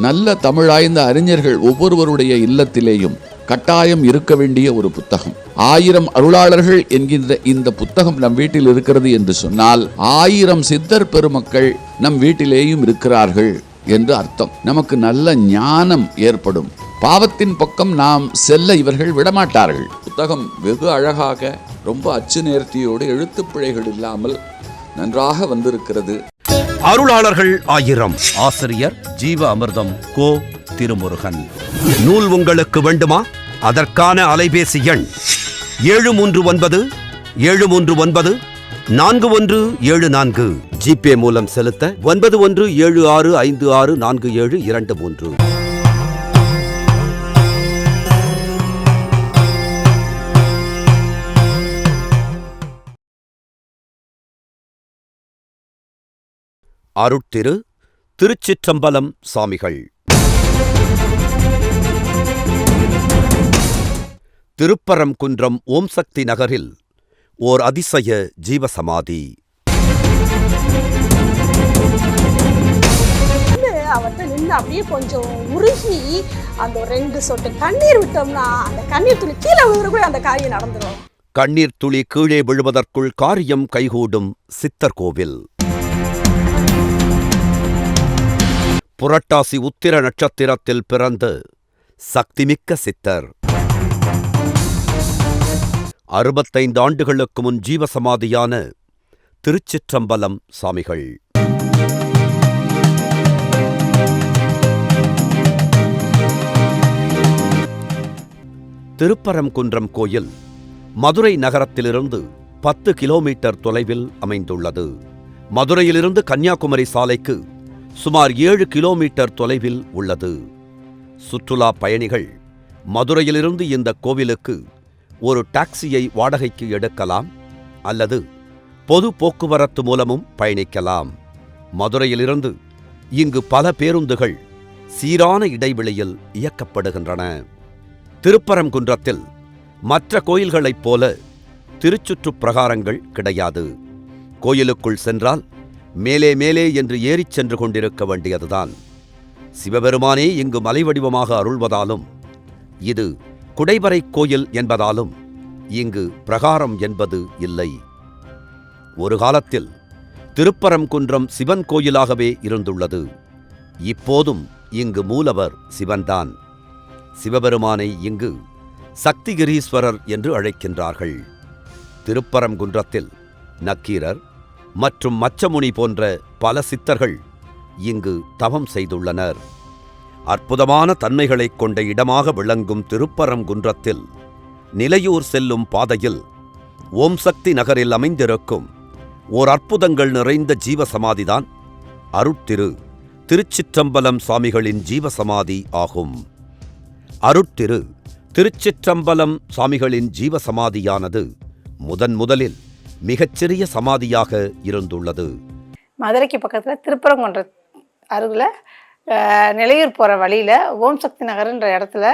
நல்ல தமிழாய்ந்த அறிஞர்கள் ஒவ்வொருவருடைய இல்லத்திலேயும் கட்டாயம் இருக்க வேண்டிய ஒரு புத்தகம். 1000 அருளாளர்கள் என்கின்ற இந்த புத்தகம் நம் வீட்டில் இருக்கிறது என்று சொன்னால் 1000 சித்தர் பெருமக்கள் நம் வீட்டிலேயும் இருக்கிறார்கள் என்று அர்த்தம். நமக்கு நல்ல ஞானம் ஏற்படும். பாவத்தின் பக்கம் நாம் செல்ல இவர்கள் விடமாட்டார்கள். புத்தகம் வெகு அழகாக, ரொம்ப அச்சு நேர்த்தியோடு, எழுத்துப்பிழைகள் இல்லாமல் நன்றாக வந்திருக்கிறது. அருளாளர்கள் 1000. ஆசிரியர் ஜீவ அமிர்தம் கோ. திருமுருகன். நூல் உங்களுக்கு வேண்டுமா? அதற்கான அலைபேசி எண் 739 ஜிபே மூலம் செலுத்த 9176564723. அருட்திரு திருச்சிற்றம்பலம் சாமிகள். திருப்பரங்குன்றம் ஓம் சக்தி நகரில் ஓர் அதிசய ஜீவசமாதி. அவர்கிட்ட நின்று அப்படியே கொஞ்சம் உருகி அந்த 2 சொட்டு கண்ணீர் விட்டோம்னா அந்த கண்ணீர் துளி கீழே விழுறதுக்குள்ள அந்த காரியம் நடந்துடும். கண்ணீர் துளி கீழே விழுவதற்குள் காரியம் கைகூடும் சித்தர் கோவில். புரட்டாசி உத்திர நட்சத்திரத்தில் பிறந்த சக்திமிக்க சித்தர் 65 ஆண்டுகளுக்கு முன் ஜீவசமாதியான திருச்சிற்றம்பலம் சாமிகள். திருப்பரங்குன்றம் கோயில் மதுரை நகரத்திலிருந்து 10 கிலோமீட்டர் தொலைவில் அமைந்துள்ளது. மதுரையிலிருந்து கன்னியாகுமரி சாலைக்கு சுமார் 7 கிலோமீட்டர் தொலைவில் உள்ளது. சுற்றுலா பயணிகள் மதுரையிலிருந்து இந்த கோவிலுக்கு ஒரு டாக்ஸியை வாடகைக்கு எடுக்கலாம் அல்லது பொது போக்குவரத்து மூலமும் பயணிக்கலாம். மதுரையிலிருந்து இங்கு பல பேருந்துகள் சீரான இடைவெளியில் இயக்கப்படுகின்றன. திருப்பரங்குன்றத்தில் மற்ற கோயில்களைப் போல திருச்சுற்று பிரகாரங்கள் கிடையாது. கோயிலுக்குள் சென்றால் மேலே மேலே என்று ஏறிச் சென்று கொண்டிருக்க வேண்டியதுதான். சிவபெருமானே இங்கு மலை வடிவமாக அருள்வதாலும் இது குடைவரை கோயில் என்பதாலும் இங்கு பிரகாரம் என்பது இல்லை. ஒரு காலத்தில் திருப்பரங்குன்றம் சிவன் கோயிலாகவே இருந்துள்ளது. இப்போதும் இங்கு மூலவர் சிவன்தான். சிவபெருமானை இங்கு சக்திகிரீஸ்வரர் என்று அழைக்கின்றார்கள். திருப்பரங்குன்றத்தில் நக்கீரர் மற்றும் மச்சமுனி போன்ற பல சித்தர்கள் இங்கு தவம் செய்துள்ளனர். அற்புதமான தன்மைகளைக் கொண்ட இடமாக விளங்கும் திருப்பரங்குன்றத்தில் நிலையூர் செல்லும் பாதையில் ஓம் சக்தி நகரில் அமைந்திருக்கும் ஓர் அற்புதங்கள் நிறைந்த ஜீவசமாதிதான் அருட்திரு திருச்சிற்றம்பலம் சாமிகளின் ஜீவசமாதி ஆகும். அருட்திரு திருச்சிற்றம்பலம் சாமிகளின் ஜீவசமாதியானது முதலில் மிகச்சிறிய சமாதியாக இருந்துள்ளது. மதுரைக்கு பக்கத்தில் திருப்பரங்குன்றம் அருகில் நிலையூர் போகிற வழியில் ஓம் சக்தி நகர்ன்ற இடத்துல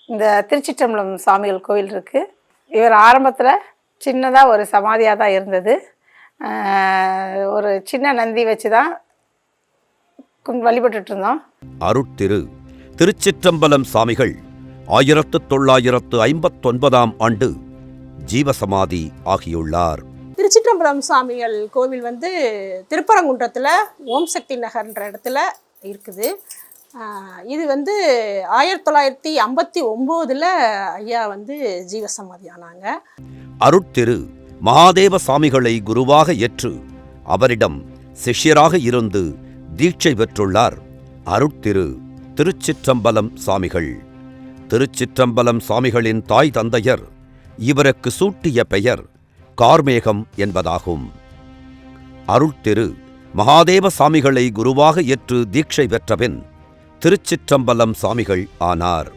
இந்த திருச்சிற்றம்பலம் சாமிகள் கோவில் இருக்குது. இவர் ஆரம்பத்தில் சின்னதாக ஒரு சமாதியாக தான் இருந்தது. ஒரு சின்ன நந்தி வச்சு தான் வழிபட்டு இருந்தோம். அருட்திரு திருச்சிற்றம்பலம் சாமிகள் 1959ஆம் ஆண்டு ஜீவசமாதி ஆகியுள்ளார். திருச்சிற்றம்பலம் சாமிகள் கோவில் திருப்பரங்குன்றத்தில் ஓம் சக்தி நகர்ன்ற இடத்துல இருக்குது. இது 1959 ஐயா ஜீவசமாதி ஆனாங்க. அருட்திரு மகாதேவ சாமிகளை குருவாக ஏற்று அவரிடம் சிஷ்யராக இருந்து தீட்சை பெற்றுள்ளார் அருட்திரு திருச்சிற்றம்பலம் சாமிகள். திருச்சிற்றம்பலம் சாமிகளின் தாய் தந்தையர் இவருக்கு சூட்டிய பெயர் கார்மேகம் என்பதாகும். அருட்திரு மகாதேவ சாமிகளை குருவாக ஏற்று தீட்சை பெற்றபின் திருச்சிற்றம்பலம் சாமிகள் ஆனார்.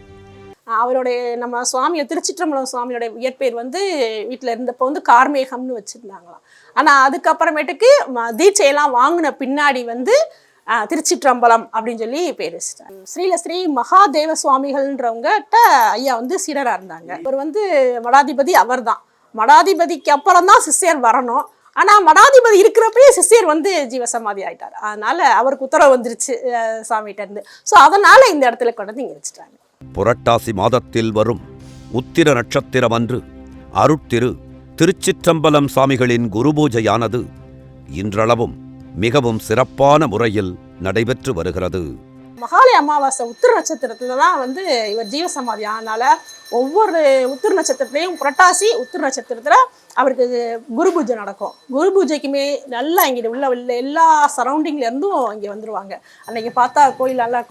அவருடைய நம்ம சுவாமியை திருச்சிற்றம்பலம் சுவாமியோட இயற்பெயர் வீட்டில் இருந்தப்போ கார்மேகம்னு வச்சுருந்தாங்களாம். ஆனால் அதுக்கப்புறமேட்டுக்கு தீட்சையெல்லாம் வாங்கின பின்னாடி திருச்சிற்றம்பலம் அப்படின்னு சொல்லி பேர் வச்சுட்டாங்க. ஸ்ரீ மகாதேவ சுவாமிகள்ன்றவங்ககிட்ட ஐயா சீடராக இருந்தாங்க. அவர் மடாதிபதி அவர் தான். மடாதிபதிக்கு அப்புறம் தான் சிஷ்யர் வரணும். ஆனால் மடாதிபதி இருக்கிறப்பயே சிஷ்யர் வந்து ஜீவசமாதி ஆயிட்டார். அதனால அவருக்கு உத்தரவு வந்துருச்சு சாமிகிட்ட இருந்து. ஸோ அதனால இந்த இடத்துல கொண்டு வந்து இங்கே வச்சுட்டாங்க. புரட்டாசி மாதத்தில் வரும் உத்திர நட்சத்திரம் அன்று அருட்திரு திருச்சிற்றம்பலம் சாமிகளின் குருபூஜையானது இன்றளவும் மிகவும் சிறப்பான முறையில் நடைபெற்று வருகிறது. மகாலய அமாவாசை உத்திர நட்சத்திரத்துல தான் வந்து இவர் ஜீவசமாதி ஆனால ஒவ்வொரு உத்திர நட்சத்திரத்துலையும் புரட்டாசி உத்திர நட்சத்திரத்துல அவருக்கு குரு பூஜை நடக்கும். குரு பூஜைக்குமே நல்லா இங்கே உள்ள எல்லா சரௌண்டிங்ல இருந்தும் இங்கே வந்துருவாங்க. அன்னைக்கு பார்த்தா கோயில் நல்லா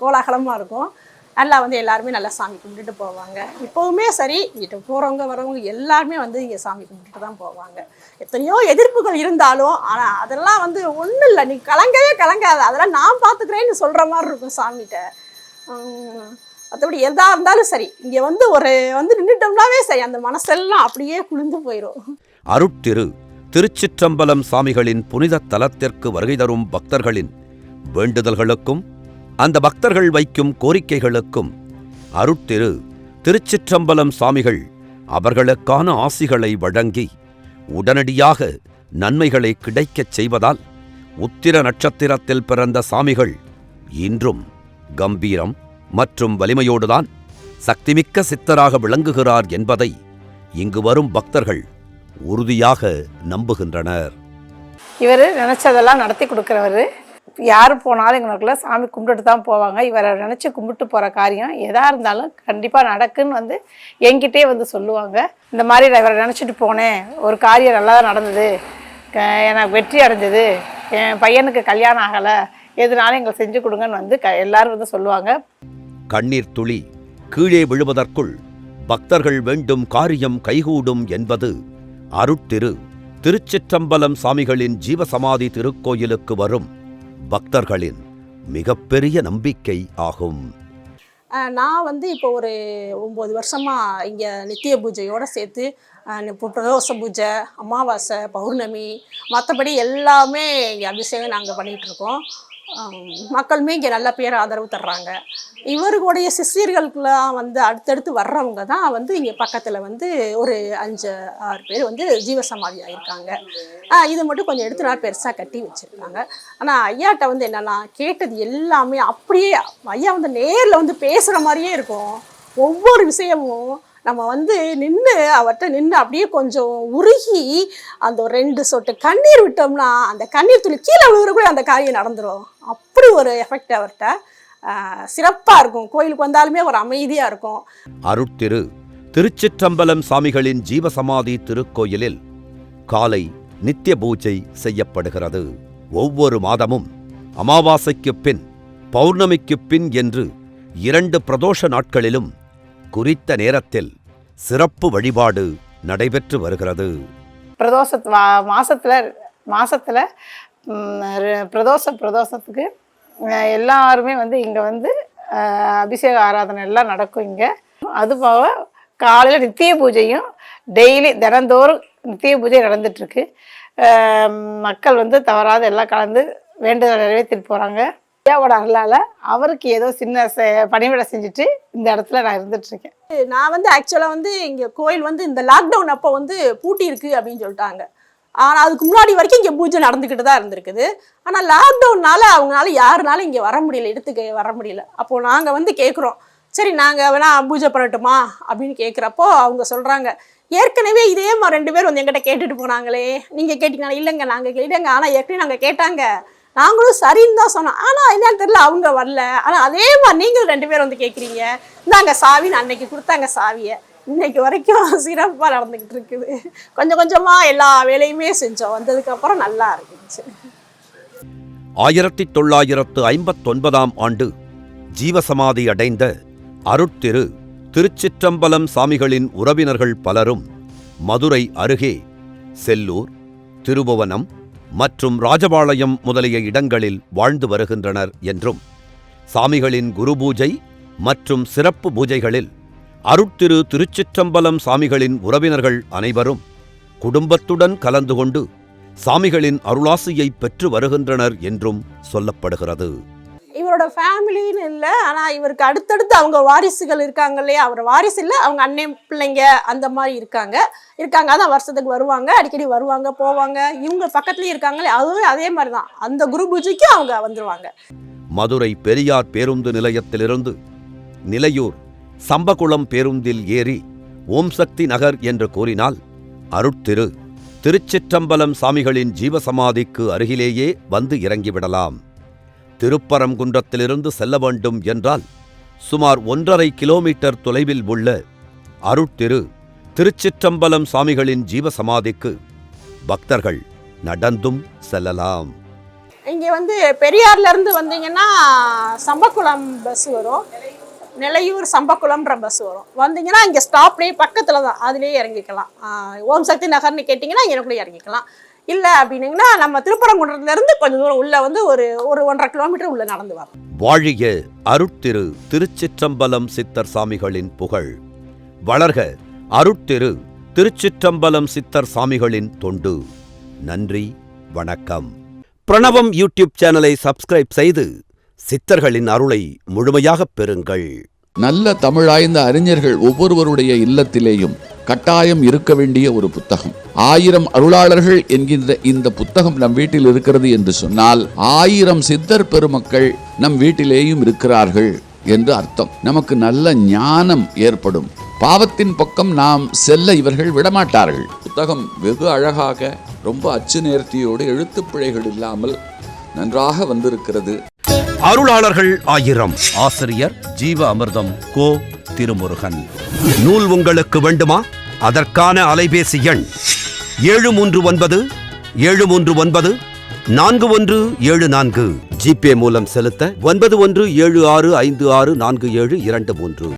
கோலாகலமாக இருக்கும். நல்லா வந்து எல்லாருமே நல்லா சாமி கும்பிட்டுட்டு போவாங்க. இப்போவுமே சரி, இங்கிட்ட போகிறவங்க வரவங்க எல்லாருமே வந்து இங்கே சாமி கும்பிட்டுட்டு தான் போவாங்க. எத்தனையோ எதிர்ப்புகள் இருந்தாலும் ஆனால் அதெல்லாம் வந்து ஒன்றும் இல்லை, நீ கலங்கவே கலங்காது, அதெல்லாம் நான் பார்த்துக்கிறேன்னு சொல்கிற மாதிரி இருக்கும் சாமிகிட்ட. மற்றபடி எதாக இருந்தாலும் சரி, இங்கே வந்து வந்து நின்றுட்டோம்னாவே சரி, அந்த மனசெல்லாம் அப்படியே குளிர்ந்து போயிடும். அருட்திரு திருச்சிற்றம்பலம் சாமிகளின் புனித தலத்திற்கு வருகை தரும் பக்தர்களின் வேண்டுதல்களுக்கும் அந்த பக்தர்கள் வைக்கும் கோரிக்கைகளுக்கும் அருட்திரு திருச்சிற்றம்பலம் சாமிகள் அவர்களுக்கான ஆசிகளை வழங்கி உடனடியாக நன்மைகளை கிடைக்கச் செய்வதால் உத்திர நட்சத்திரத்தில் பிறந்த சாமிகள் இன்றும் கம்பீரம் மற்றும் வலிமையோடுதான் சக்திமிக்க சித்தராக விளங்குகிறார் என்பதை இங்கு வரும் பக்தர்கள் உறுதியாக நம்புகின்றனர். இவர் நினச்சதெல்லாம் நடத்தி கொடுக்குறவர். யார் போனாலும் எங்களுக்குள்ள சாமி கும்பிட்டுட்டு தான் போவாங்க. இவரை நினச்சி கும்பிட்டு போகிற காரியம் எதாக இருந்தாலும் கண்டிப்பாக நடக்குன்னு வந்து என்கிட்டே வந்து சொல்லுவாங்க. இந்த மாதிரி இவரை நினச்சிட்டு போனேன், ஒரு காரியம் நல்லா தான் நடந்தது, எனக்கு வெற்றி அடைஞ்சது, என் பையனுக்கு கல்யாணம் ஆகலை, எதுனாலும் எங்களுக்கு செஞ்சு கொடுங்கன்னு வந்து எல்லாரும் வந்து சொல்லுவாங்க. கண்ணீர் துளி கீழே விழுவதற்குள் பக்தர்கள் வேண்டும் காரியம் கைகூடும் என்பது அருட்திரு திருச்சிற்றம்பலம் சாமிகளின் ஜீவசமாதி திருக்கோயிலுக்கு வரும் பக்தர்களின் மிகப்பெரிய நம்பிக்கை ஆகும். நான் வந்து இப்போ ஒரு 9 வருஷமாக இங்கே நித்திய பூஜையோடு சேர்த்து பிரதோஷ பூஜை, அமாவாசை, பௌர்ணமி, மற்றபடி எல்லாமே இங்கே அபிஷேகம் நாங்கள் பண்ணிகிட்ருக்கோம். மக்களுமே இங்கே நல்ல பேர் ஆதரவு தர்றாங்க. இவர்களுடைய சிஷியர்களுக்கெல்லாம் வந்து அடுத்தடுத்து வர்றவங்க தான் வந்து இங்கே பக்கத்தில் வந்து ஒரு 5-6 பேர் வந்து ஜீவசமாதி ஆகியிருக்காங்க. இது மட்டும் கொஞ்சம் எடுத்து நாள் பெருசாக கட்டி வச்சுருக்காங்க. ஆனால் ஐயாட்ட வந்து என்னென்னா கேட்டது எல்லாமே அப்படியே ஐயா வந்து நேரில் வந்து பேசுகிற மாதிரியே இருக்கும். ஒவ்வொரு விஷயமும் நம்ம வந்து அவர்கிட்ட நின்று அப்படியே கொஞ்சம் உருகி அந்த 2 சொட்டு கண்ணீர் விட்டோம்னா அந்த கண்ணீர் துளி கீழே விழுறக்குள்ள அந்த காரியம் நடந்துடும். அப்படி ஒரு எஃபெக்ட் அவர்கிட்ட சிறப்பாக இருக்கும். கோயிலுக்கு வந்தாலுமே ஒரு அமைதியாக இருக்கும். அருட்திரு திருச்சிற்றம்பலம் சாமிகளின் ஜீவசமாதி திருக்கோயிலில் காலை நித்திய பூஜை செய்யப்படுகிறது. ஒவ்வொரு மாதமும் அமாவாசைக்கு பின், பௌர்ணமிக்கு பின் என்று 2 பிரதோஷ நாட்களிலும் குறித்த நேரத்தில் சிறப்பு வழிபாடு நடைபெற்று வருகிறது. மாசத்துல பிரதோஷத்துக்கு எல்லாருமே வந்து இங்கே வந்து அபிஷேக ஆராதனை எல்லாம் நடக்கும் இங்கே. அதுபோக காலையில் நித்திய பூஜையும் டெய்லி தினந்தோறும் நித்திய பூஜை நடந்துட்டுருக்கு. மக்கள் வந்து தவறாத எல்லாம் கலந்து வேண்டுதல் நிறைவேற்றிட்டு போகிறாங்க. ஐயாவோட அருளால் அவருக்கு ஏதோ சின்ன பணிவிடை செஞ்சுட்டு இந்த இடத்துல நான் இருந்துகிட்ருக்கேன். நான் வந்து ஆக்சுவலாக வந்து இங்கே கோயில் வந்து இந்த லாக்டவுன் அப்போ வந்து பூட்டி இருக்குது அப்படின்னு சொல்லிட்டாங்க. ஆனால் அதுக்கு முன்னாடி வரைக்கும் இங்கே பூஜை நடந்துக்கிட்டு தான் இருந்திருக்குது. ஆனால் லாக்டவுன்னால அவங்களால யாருனாலும் இங்கே வர முடியல, இடத்துக்கு வர முடியல. அப்போது நாங்கள் வந்து கேட்குறோம், சரி நாங்கள் வேணா பூஜை பண்ணட்டுமா அப்படின்னு கேட்குறப்போ அவங்க சொல்கிறாங்க, ஏற்கனவே இதே மாதிரி 2 பேர் வந்து எங்கிட்ட கேட்டுட்டு போனாங்களே, நீங்கள் கேட்டிங்கன்னா இல்லைங்க நாங்கள் கேட்டேங்க, ஆனால் ஏற்கனவே நாங்கள் கேட்டாங்க, நாங்களும் சரின்னு தான் சொன்னோம், ஆனால் என்னன்னு தெரியல அவங்க வரல. ஆனால் அதே மாதிரி நீங்கள் 2 பேர் வந்து கேட்குறீங்க, இந்தாங்க சாவின்னு அன்னைக்கு கொடுத்தாங்க சாவியை. இன்னைக்கு வரைக்கும் சிறப்பாக நடந்துக்கிட்டு இருக்குது. கொஞ்சம் கொஞ்சமாக எல்லா வேலையுமே செஞ்சோம். வந்ததுக்கப்புறம் நல்லா இருந்துச்சு. 1959ஆம் ஆண்டு ஜீவசமாதி அடைந்த அருட்திரு திருச்சிற்றம்பலம் சாமிகளின் உறவினர்கள் பலரும் மதுரை அருகே செல்லூர், திருபுவனம் மற்றும் ராஜபாளையம் முதலிய இடங்களில் வாழ்ந்து வருகின்றனர் என்றும், சாமிகளின் குருபூஜை மற்றும் சிறப்பு பூஜைகளில் அருட்திரு திருச்சிற்றம்பலம் சாமிகளின் உறவினர்கள் அனைவரும் குடும்பத்துடன் கலந்து கொண்டு சாமிகளின் அருளாசியை பெற்று வருகின்றனர் என்றும் சொல்லப்படுகிறது. இவரோட இவரோட ஃபேமிலின்னு இல்லை, ஆனால் இவருக்கு அடுத்தடுத்து அவங்க வாரிசுகள் இருக்காங்க இல்லையா, அவர் வாரிசு இல்லை, அவங்க அண்ணன் பிள்ளைங்க அந்த மாதிரி இருக்காங்க. அதான் வருஷத்துக்கு வருவாங்க, அடிக்கடி வருவாங்க போவாங்க. இவங்க பக்கத்துலேயே இருக்காங்களே, அதுவும் அதே மாதிரி தான். அந்த குரு பூஜைக்கு அவங்க வந்துடுவாங்க. மதுரை பெரியார் பேருந்து நிலையத்திலிருந்து நிலையூர் சம்பகுளம் பேருந்தில் ஏறி ஓம் சக்தி நகர் என்று கூறினால் அருட்திரு திருச்சிற்றம்பலம் சாமிகளின் ஜீவசமாதிக்கு அருகிலேயே வந்து இறங்கிவிடலாம். திருப்பரங்குன்றத்திலிருந்து செல்ல வேண்டும் என்றால் சுமார் 1.5 கிலோமீட்டர் தொலைவில் உள்ள அருட்திரு திருச்சிற்றம்பலம் சாமிகளின் ஜீவசமாதிக்கு பக்தர்கள் நடந்தும் செல்லலாம். இங்கே வந்து பெரியார்ல இருந்து வந்தீங்கன்னா சம்பக்குளம் பஸ் வரும், நிலையூர் சம்பக்குளம்ன்ற பஸ் வரும். வந்தீங்கன்னா இங்கே ஸ்டாப்லேயே பக்கத்தில் தான், அதுலேயே இறங்கிக்கலாம். ஓம் சக்தி நகர்னு கேட்டிங்கன்னா இங்கே கூட இறங்கிக்கலாம். இல்லை அப்படின்னீங்கன்னா நம்ம திருப்பரங்குன்றத்துலேருந்து கொஞ்சம் தூரம் உள்ள வந்து ஒரு 1.5 கிலோமீட்டர் உள்ள நடந்து வரும். வாழிய அருட்திரு திருச்சிற்றம்பலம் சித்தர் சாமிகளின் புகழ் வளர்க. அருட்திரு திருச்சிற்றம்பலம் சித்தர் சாமிகளின் தொண்டு. நன்றி, வணக்கம். பிரணவம் யூடியூப் சேனலை சப்ஸ்கிரைப் செய்து சித்தர்களின் அருளை முழுமையாகப் பெறுங்கள். நல்ல தமிழாய்ந்த அறிஞர்கள் ஒவ்வொருவருடைய இல்லத்திலேயும் கட்டாயம் இருக்க வேண்டிய ஒரு புத்தகம். 1000 அருளாளர்கள் என்கின்ற இந்த புத்தகம் நம் வீட்டில் இருக்கிறது என்று சொன்னால் 1000 சித்தர் பெருமக்கள் நம் வீட்டிலேயும் இருக்கிறார்கள் என்று அர்த்தம். நமக்கு நல்ல ஞானம் ஏற்படும். பாவத்தின் பக்கம் நாம் செல்ல இவர்கள் விடமாட்டார்கள். புத்தகம் வெகு அழகாக, ரொம்ப அச்சு நேர்த்தியோடு, எழுத்துப்பிழைகள் இல்லாமல் நன்றாக வந்திருக்கிறது. அருளாளர்கள் 1000. ஆசிரியர் ஜீவ அமிர்தம் கோ. திருமுருகன். நூல் உங்களுக்கு வேண்டுமா? அதற்கான அலைபேசி எண் 739 739 4174. ஜிபே மூலம் செலுத்த 9176564723.